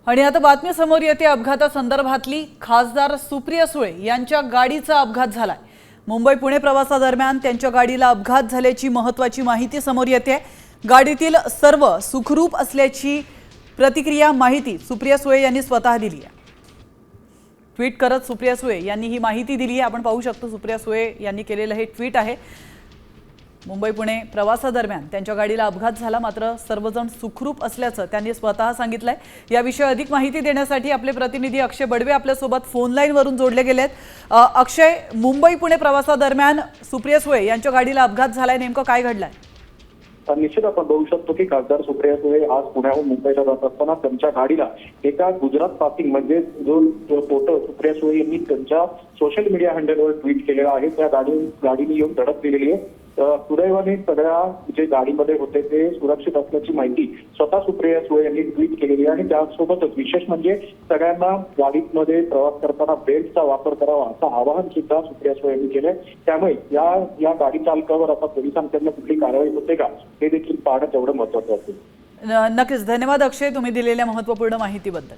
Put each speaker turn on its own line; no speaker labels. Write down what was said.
आणि आता बातमी समोर येते अपघातासंदर्भातली। खासदार सुप्रिया सुळे यांच्या गाडीचा अपघात झालाय। मुंबई पुणे प्रवासादरम्यान त्यांच्या गाडीला अपघात झाल्याची महत्त्वाची माहिती समोर येते। गाडीतील सर्व सुखरूप असल्याची प्रतिक्रिया माहिती सुप्रिया सुळे यांनी स्वतः दिली आहे। ट्वीट करत सुप्रिया सुळे यांनी ही माहिती दिली आहे। आपण पाहू शकतो सुप्रिया सुळे यांनी केलेलं हे ट्वीट आहे। मुंबई पुणे प्रवासादरम्यान त्यांच्या गाडीला अपघात झाला, मात्र सर्वजण सुखरूप असल्याचं त्यांनी स्वतः सांगितलंय। याविषयी अधिक माहिती देण्यासाठी आपले प्रतिनिधी अक्षय बडवे आपल्या सोबत फोन लाईन वरून जोडले गेलेत। अक्षय, मुंबई पुणे प्रवासादरम्यान सुप्रिया सुळे यांच्या गाडीला अपघात झालाय, नेमकं काय घडलंय?
निश्चित आपण बघू शकतो की खासदार सुप्रिया सुळे आज पुण्याहून मुंबईला जात असताना त्यांच्या गाडीला एका गुजरात पासिंग म्हणजे जो फोटो सुप्रिया सुळे यांनी त्यांच्या सोशल मीडिया हँडलवर ट्विट केलेला आहे, त्या गाडीने येऊन धडक दिलेली आहे। सुदैवाने सगळ्या जे गाडीमध्ये होते ते सुरक्षित असल्याची माहिती स्वतः सुप्रिया सुळे यांनी ट्विट केलेली आहे। आणि त्यासोबतच विशेष म्हणजे सगळ्यांना गाडीमध्ये प्रवास करताना बेल्टचा वापर करावा असं आवाहन सुद्धा सुप्रिया सुळे यांनी केलंय। त्यामुळे या गाडी चालकावर आता पोलिसांकडून कुठली कारवाई होते का हे देखील पाहणं तेवढं महत्त्वाचं असेल।
नक्कीच, धन्यवाद अक्षय, तुम्ही दिलेल्या महत्त्वपूर्ण माहितीबद्दल।